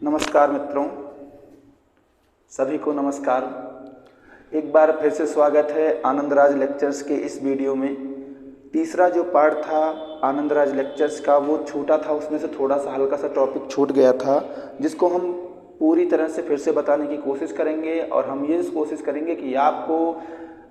नमस्कार मित्रों, सभी को नमस्कार। एक बार फिर से स्वागत है आनंदराज लेक्चर्स के इस वीडियो में। तीसरा जो पार्ट था आनंदराज लेक्चर्स का वो छोटा था, उसमें से थोड़ा सा हल्का सा टॉपिक छूट गया था, जिसको हम पूरी तरह से फिर से बताने की कोशिश करेंगे। और हम ये कोशिश करेंगे कि आपको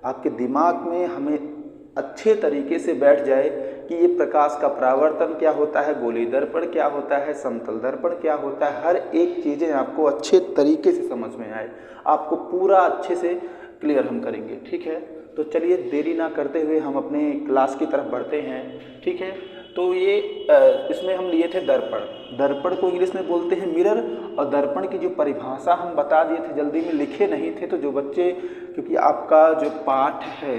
आपके दिमाग में हमें अच्छे तरीके से बैठ जाए कि ये प्रकाश का परावर्तन क्या होता है, गोलीय दर्पण क्या होता है, समतल दर्पण क्या होता है। हर एक चीज़ें आपको अच्छे तरीके से समझ में आए, आपको पूरा अच्छे से क्लियर हम करेंगे। ठीक है, तो चलिए देरी ना करते हुए हम अपने क्लास की तरफ बढ़ते हैं। ठीक है, तो ये इसमें हम लिए थे दर्पण। दर्पण को इंग्लिश में बोलते हैं मिरर, और दर्पण की जो परिभाषा हम बता दिए थे, जल्दी में लिखे नहीं थे, तो जो बच्चे, क्योंकि आपका जो पाठ है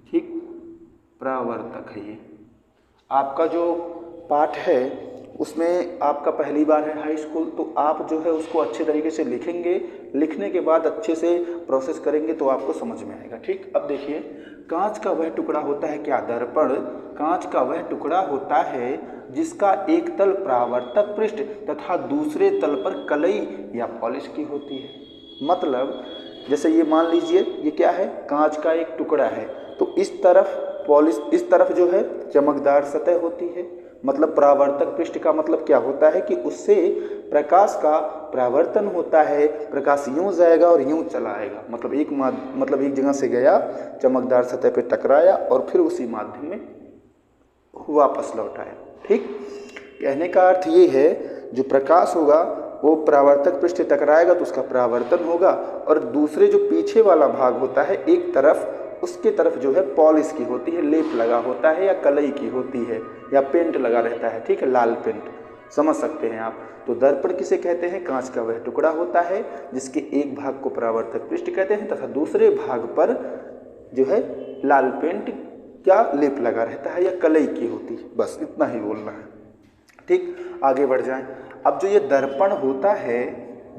ठीक परावर्तक है, ये आपका जो पाठ है उसमें आपका पहली बार है हाई स्कूल, तो आप जो है उसको अच्छे तरीके से लिखेंगे। लिखने के बाद अच्छे से प्रोसेस करेंगे तो आपको समझ में आएगा। ठीक, अब देखिए, कांच का वह टुकड़ा होता है, क्या दर्पण कांच का वह टुकड़ा होता है जिसका एक तल परावर्तक पृष्ठ तथा दूसरे तल पर कलई या पॉलिश की होती है। मतलब जैसे ये मान लीजिए ये क्या है, कांच का एक टुकड़ा है, तो इस तरफ पॉलिश, इस तरफ जो है चमकदार सतह होती है। मतलब परावर्तक पृष्ठ का मतलब क्या होता है कि उससे प्रकाश का परावर्तन होता है, प्रकाश यूं जाएगा और यूं चला आएगा। मतलब एक जगह से गया, चमकदार सतह पे टकराया और फिर उसी माध्यम में वापस लौट आया। ठीक, कहने का अर्थ ये है जो प्रकाश होगा वो परावर्तक पृष्ठ से टकराएगा तो उसका परावर्तन होगा, और दूसरे जो पीछे वाला भाग होता है एक तरफ, उसके तरफ जो है पॉलिश की होती है, लेप लगा होता है, या कलई की होती है, या पेंट लगा रहता है। ठीक है, लाल पेंट, समझ सकते हैं आप। तो दर्पण किसे कहते हैं, कांच का वह टुकड़ा होता है जिसके एक भाग को परावर्तक पृष्ठ कहते हैं तथा दूसरे भाग पर जो है लाल पेंट क्या लेप लगा रहता है, या कलई की होती है। बस इतना ही बोलना है। ठीक, आगे बढ़ जाएं। अब जो ये दर्पण होता है,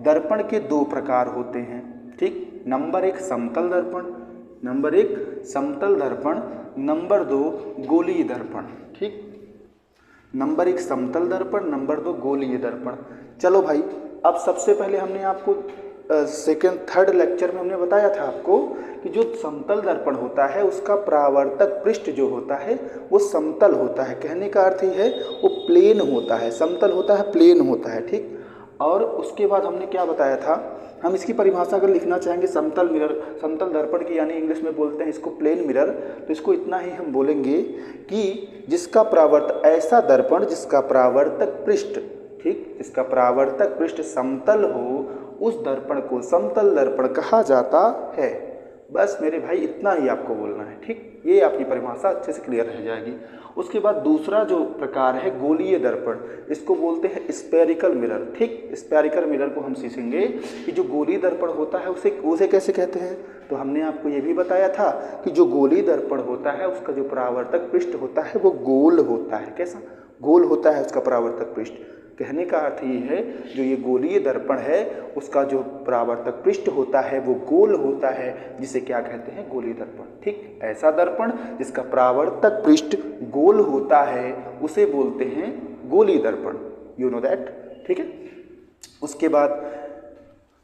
दर्पण के दो प्रकार होते हैं। ठीक, नंबर एक समतल दर्पण, नंबर एक समतल दर्पण, नंबर दो गोलीय दर्पण। ठीक, नंबर एक समतल दर्पण, नंबर दो गोलीय दर्पण। चलो भाई, अब सबसे पहले हमने आपको सेकंड थर्ड लेक्चर में हमने बताया था आपको कि जो समतल दर्पण होता है उसका परावर्तक पृष्ठ जो होता है वो समतल होता है। कहने का अर्थ ये है वो प्लेन होता है, समतल होता है, प्लेन होता है। ठीक, और उसके बाद हमने क्या बताया था, हम इसकी परिभाषा अगर लिखना चाहेंगे समतल मिरर, समतल दर्पण की, यानी इंग्लिश में बोलते हैं इसको प्लेन मिरर, तो इसको इतना ही हम बोलेंगे कि जिसका परावर्तक, ऐसा दर्पण जिसका परावर्तक पृष्ठ, ठीक, जिसका परावर्तक पृष्ठ समतल हो, उस दर्पण को समतल दर्पण कहा जाता है। बस मेरे भाई इतना ही आपको बोलना है। ठीक, ये आपकी परिभाषा अच्छे से क्लियर रह जाएगी। उसके बाद दूसरा जो प्रकार है गोलीय दर्पण, इसको बोलते हैं स्फेरिकल मिरर। ठीक, स्फेरिकल मिरर को हम सीखेंगे कि जो गोलीय दर्पण होता है उसे कैसे कहते हैं। तो हमने आपको ये भी बताया था कि जो गोलीय दर्पण होता है उसका जो परावर्तक पृष्ठ होता है वो गोल होता है। कैसा गोल होता है उसका परावर्तक पृष्ठ। कहने का अर्थ ये है जो ये गोलीय दर्पण है उसका जो परावर्तक पृष्ठ होता है वो गोल होता है, जिसे क्या कहते हैं, गोलीय दर्पण। ठीक, ऐसा दर्पण जिसका परावर्तक पृष्ठ गोल होता है उसे बोलते हैं गोलीय दर्पण। You know that. ठीक है, उसके बाद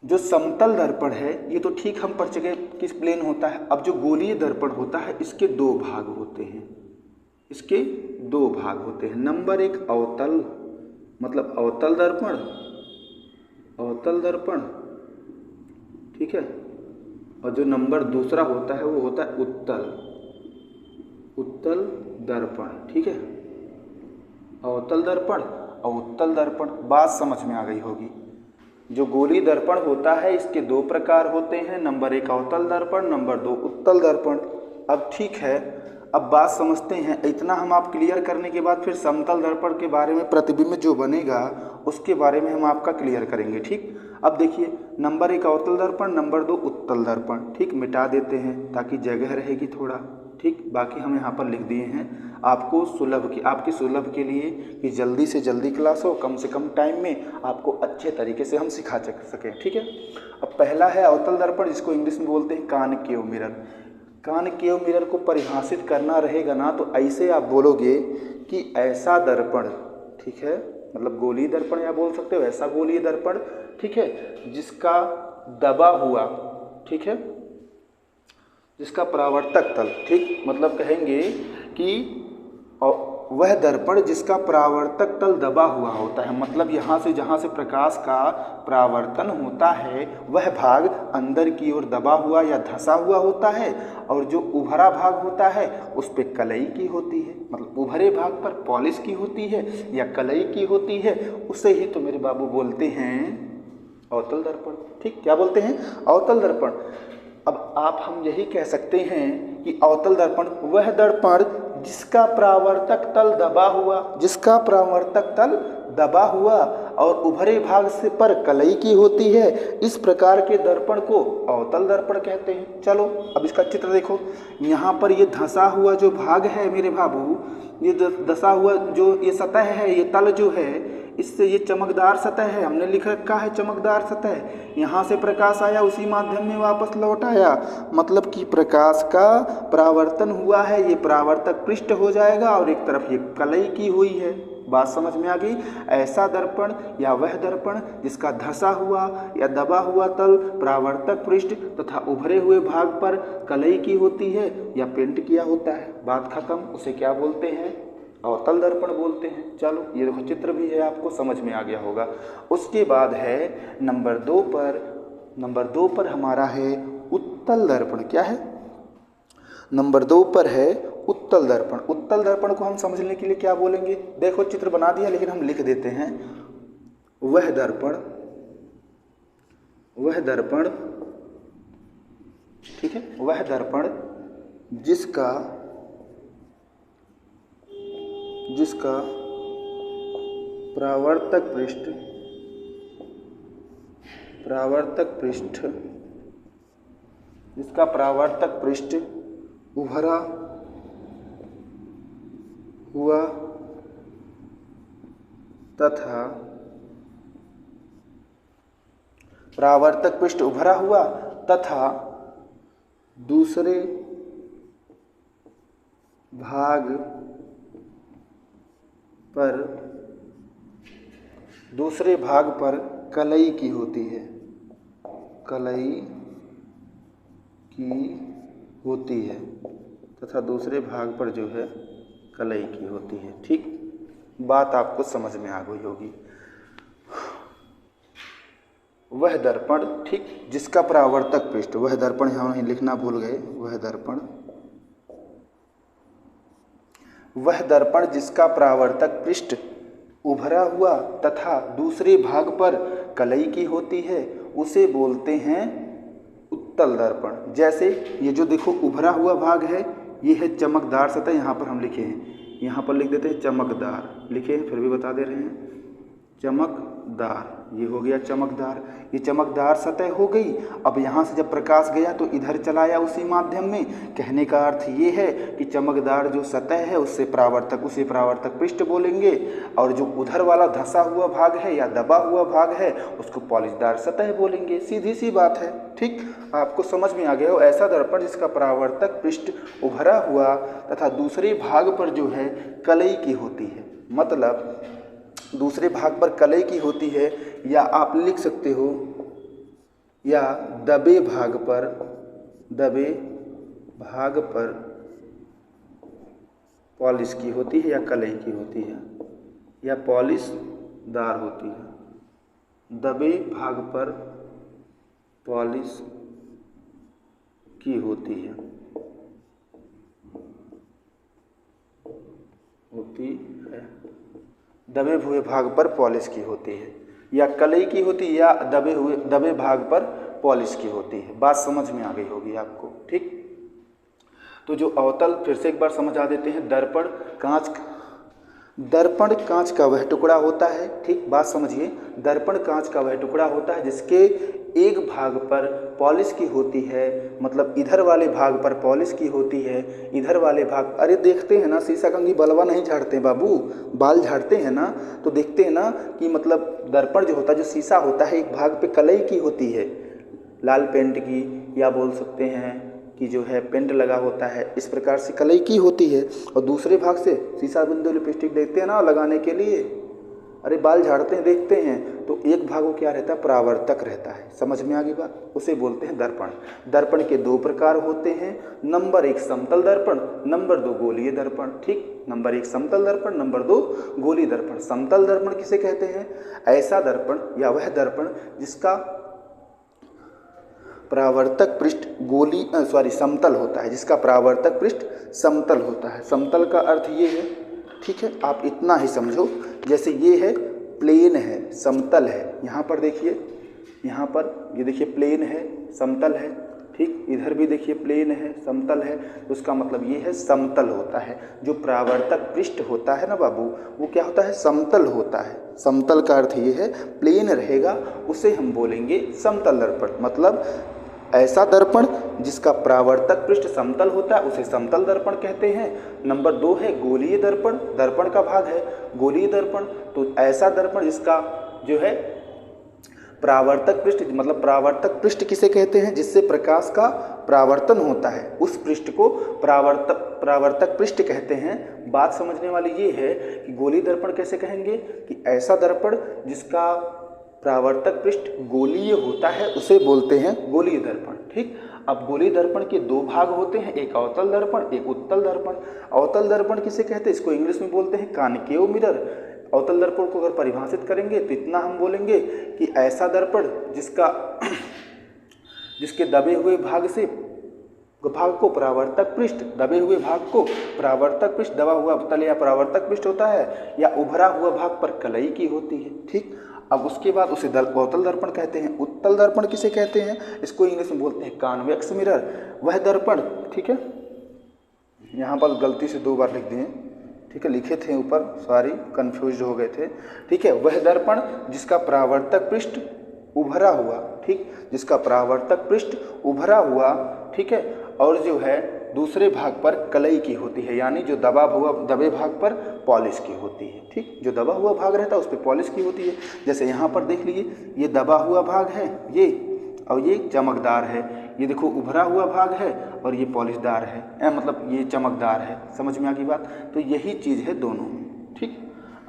जो समतल दर्पण है ये तो ठीक हम पढ़ चुके किस प्लेन होता है। अब जो गोलीय दर्पण होता है इसके दो भाग होते हैं, इसके दो भाग होते हैं। नंबर एक अवतल, मतलब अवतल दर्पण, अवतल दर्पण, ठीक है, और जो नंबर दूसरा होता है वो होता है उत्तल, उत्तल दर्पण। ठीक है, अवतल दर्पण और उत्तल दर्पण, बात समझ में आ गई होगी। जो गोलीय दर्पण होता है इसके दो प्रकार होते हैं, नंबर एक अवतल दर्पण, नंबर दो उत्तल दर्पण। अब ठीक है, अब बात समझते हैं। इतना हम आप क्लियर करने के बाद फिर समतल दर्पण के बारे में, प्रतिबिंब जो बनेगा उसके बारे में हम आपका क्लियर करेंगे। ठीक, अब देखिए, नंबर एक अवतल दर्पण, नंबर दो उत्तल दर्पण। ठीक, मिटा देते हैं ताकि जगह रहेगी थोड़ा। ठीक, बाकी हम यहाँ पर लिख दिए हैं आपको आपकी सुलभ के लिए कि जल्दी से जल्दी क्लास हो, कम से कम टाइम में आपको अच्छे तरीके से हम सिखा सकें। ठीक है, अब पहला है अवतल दर्पण, जिसको इंग्लिश में बोलते हैं कॉनकेव मिरर। कॉनकेव मिरर को परिभाषित करना रहेगा ना तो ऐसे आप बोलोगे कि ऐसा दर्पण, ठीक है, मतलब गोलीय दर्पण या बोल सकते हो ऐसा गोलीय दर्पण, ठीक है, जिसका दबा हुआ, ठीक है, जिसका परावर्तक तल, ठीक, मतलब कहेंगे कि वह दर्पण जिसका परावर्तक तल दबा हुआ होता है, मतलब यहाँ से जहाँ से प्रकाश का परावर्तन होता है वह भाग अंदर की ओर दबा हुआ या धंसा हुआ होता है, और जो उभरा भाग होता है उस पर कलई की होती है, मतलब उभरे भाग पर पॉलिश की होती है या कलई की होती है, उसे ही तो मेरे बाबू बोलते हैं अवतल दर्पण। ठीक, क्या बोलते हैं? अवतल दर्पण। अब आप हम यही कह सकते हैं कि अवतल दर्पण वह दर्पण जिसका परावर्तक तल दबा हुआ, जिसका परावर्तक तल दबा हुआ और उभरे भाग से पर कलई की होती है, इस प्रकार के दर्पण को अवतल दर्पण कहते हैं। चलो अब इसका चित्र देखो, यहाँ पर ये धंसा हुआ जो भाग है मेरे बाबू, ये धंसा हुआ जो ये सतह है, ये तल जो है, इससे ये चमकदार सतह है, हमने लिख रखा है चमकदार सतह। यहाँ से प्रकाश आया उसी माध्यम में वापस लौट आया, मतलब कि प्रकाश का परावर्तन हुआ है, ये परावर्तक पृष्ठ हो जाएगा और एक तरफ ये कलई की हुई है। बात समझ में आ गई? ऐसा दर्पण या वह दर्पण जिसका धंसा हुआ या दबा हुआ तल, परावर्तक पृष्ठ तथा उभरे हुए भाग पर कलई की होती है या पेंट किया होता है। बात खत्म। उसे क्या बोलते हैं? अवतल दर्पण बोलते हैं। चलो ये देखो चित्र भी है, आपको समझ में आ गया होगा। उसके बाद है नंबर 2 पर हमारा है उत्तल दर्पण। क्या है? नंबर 2 पर है उत्तल दर्पण। उत्तल दर्पण को हम समझने के लिए क्या बोलेंगे? देखो चित्र बना दिया, लेकिन हम लिख देते हैं वह दर्पण, ठीक है, वह दर्पण जिसका परावर्तक पृष्ठ उभरा हुआ तथा परावर्तक पृष्ठ उभरा हुआ तथा दूसरे भाग पर कलई की होती है, तथा दूसरे भाग पर जो है कलई की होती है। ठीक, बात आपको समझ में आ गई होगी। वह दर्पण, ठीक, जिसका परावर्तक पृष्ठ, वह दर्पण यहाँ नहीं लिखना भूल गए, वह दर्पण जिसका परावर्तक पृष्ठ उभरा हुआ तथा दूसरे भाग पर कलई की होती है, उसे बोलते हैं उत्तल दर्पण। जैसे ये जो देखो उभरा हुआ भाग है, ये है चमकदार सतह, यहाँ पर हम लिखे हैं, यहाँ पर लिख देते हैं चमकदार, लिखे हैं फिर भी बता दे रहे हैं चमकदार, ये हो गया चमकदार, ये चमकदार सतह हो गई। अब यहाँ से जब प्रकाश गया तो इधर चला आया उसी माध्यम में। कहने का अर्थ ये है कि चमकदार जो सतह है उसे परावर्तक पृष्ठ बोलेंगे, और जो उधर वाला धंसा हुआ भाग है या दबा हुआ भाग है उसको पॉलिशदार सतह बोलेंगे। सीधी सी बात है। ठीक, आपको समझ में आ गया हो। ऐसा दर्पण जिसका परावर्तक पृष्ठ उभरा हुआ तथा दूसरे भाग पर जो है कलई की होती है, मतलब दूसरे भाग पर कलई की होती है, या आप लिख सकते हो या दबे भाग पर पॉलिश की होती है या कलई की होती है या पॉलिशदार होती है। दबे भाग पर पॉलिश की होती है दबे हुए भाग पर पॉलिश की होती है, या कलई की होती है, या दबे भाग पर पॉलिश की होती है। बात समझ में आ गई होगी आपको। ठीक, तो जो अवतल, फिर से एक बार समझा देते हैं। दर्पण कांच का वह टुकड़ा होता है। ठीक, बात समझिए। दर्पण कांच का वह टुकड़ा होता है जिसके एक भाग पर पॉलिश की होती है, मतलब इधर वाले भाग पर पॉलिश की होती है, इधर वाले भाग, अरे देखते हैं ना शीशा कंघी बलवा नहीं झाड़ते बाबू, बाल झाड़ते हैं ना, तो देखते हैं ना कि मतलब दर्पण जो होता है, जो शीशा होता है, एक भाग पे कलई की होती है, लाल पेंट की, या बोल सकते हैं कि जो है पेंट लगा होता है, इस प्रकार से कलई की होती है, और दूसरे भाग से शीशा बिंदु लिपस्टिक देखते हैं ना लगाने के लिए, अरे बाल झाड़ते हैं देखते हैं तो एक भाग वो क्या रहता है, परावर्तक रहता है। समझ में आ गई बात, उसे बोलते हैं दर्पण। दर्पण के दो प्रकार होते हैं, नंबर 1 समतल दर्पण, नंबर 2 गोलीय दर्पण। ठीक, नंबर 1 समतल दर्पण, नंबर 2 गोलीय दर्पण। समतल दर्पण किसे कहते हैं, ऐसा दर्पण या वह दर्पण जिसका परावर्तक पृष्ठ समतल होता है, जिसका परावर्तक पृष्ठ समतल होता है। समतल का अर्थ ये है, ठीक है, आप इतना ही समझो, जैसे ये है प्लेन है, समतल है, यहाँ पर देखिए, यहाँ पर ये देखिए प्लेन है, समतल है, ठीक, इधर भी देखिए प्लेन है, समतल है, तो उसका मतलब ये है समतल होता है। जो परावर्तक पृष्ठ होता है ना बाबू, वो क्या होता है, समतल होता है। समतल का अर्थ ये है प्लेन रहेगा, उसे हम बोलेंगे समतल दर्पण। मतलब ऐसा दर्पण जिसका परावर्तक पृष्ठ समतल होता है उसे समतल दर्पण कहते हैं। नंबर 2 है गोलीय दर्पण, दर्पण का भाग है गोलीय दर्पण। तो ऐसा दर्पण जिसका जो है परावर्तक पृष्ठ, मतलब परावर्तक पृष्ठ किसे कहते हैं, जिससे प्रकाश का परावर्तन होता है, उस पृष्ठ को परावर्तक पृष्ठ कहते हैं। बात समझने वाली ये है कि गोलीय दर्पण कैसे कहेंगे, कि ऐसा दर्पण जिसका परावर्तक पृष्ठ गोलीय होता है उसे बोलते हैं गोलीय दर्पण। ठीक, अब गोलीय दर्पण के दो भाग होते हैं, एक अवतल दर्पण, एक उत्तल दर्पण। अवतल दर्पण किसे कहते हैं, इसको इंग्लिश में बोलते हैं कॉनकेव मिरर। अवतल दर्पण को अगर परिभाषित करेंगे तो इतना हम बोलेंगे कि ऐसा दर्पण जिसके दबे हुए भाग को परावर्तक पृष्ठ, दबे हुए भाग को परावर्तक पृष्ठ, दबा हुआ अवतल या परावर्तक पृष्ठ होता है, या उभरा हुआ भाग पर कलई की होती है। ठीक, अब उसके बाद उसे अवतल दर्पण कहते हैं। उत्तल दर्पण किसे कहते हैं, इसको इंग्लिश में बोलते हैं कॉन्वेक्स मिरर। वह दर्पण, ठीक है, यहाँ पर गलती से 2 बार लिख दिए, ठीक है, लिखे थे ऊपर, सॉरी कंफ्यूज हो गए थे। ठीक है, वह दर्पण जिसका परावर्तक पृष्ठ उभरा हुआ, ठीक, जिसका परावर्तक पृष्ठ उभरा हुआ, ठीक है, और जो है दूसरे भाग पर कलई की होती है, यानी जो दबे भाग पर पॉलिश की होती है। ठीक, जो दबा हुआ भाग रहता है उस पर पॉलिश की होती है। जैसे यहाँ पर देख लीजिए, ये दबा हुआ भाग है ये, और ये चमकदार है। ये देखो उभरा हुआ भाग है और ये पॉलिशदार है, मतलब ये चमकदार है। समझ में आ गई बात, तो यही चीज़ है दोनों में। ठीक,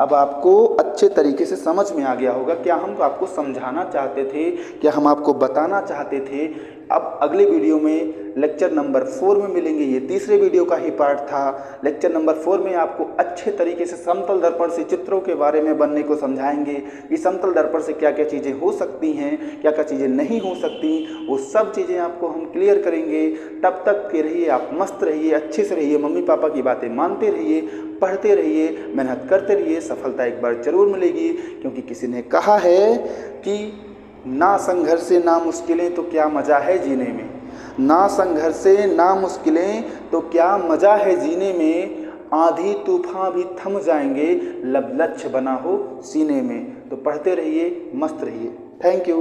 अब आपको अच्छे तरीके से समझ में आ गया होगा क्या हम आपको समझाना चाहते थे, क्या हम आपको बताना चाहते थे। अब अगले वीडियो में लेक्चर नंबर 4 में मिलेंगे। ये तीसरे वीडियो का ही पार्ट था। लेक्चर नंबर 4 में आपको अच्छे तरीके से समतल दर्पण से चित्रों के बारे में बनने को समझाएंगे कि समतल दर्पण से क्या क्या चीज़ें हो सकती हैं, क्या क्या चीज़ें नहीं हो सकती, वो सब चीज़ें आपको हम क्लियर करेंगे। तब तक के रहिए आप मस्त रहिए, अच्छे से रहिए, मम्मी पापा की बातें मानते रहिए, पढ़ते रहिए, मेहनत करते रहिए। सफलता एक बार जरूर मिलेगी, क्योंकि किसी ने कहा है कि ना संघर्ष से ना मुश्किलें तो क्या मज़ा है जीने में, ना संघर्ष से ना मुश्किलें तो क्या मज़ा है जीने में, आंधी तूफान भी थम जाएंगे लब लक्ष्य बना हो सीने में। तो पढ़ते रहिए, मस्त रहिए। Thank you.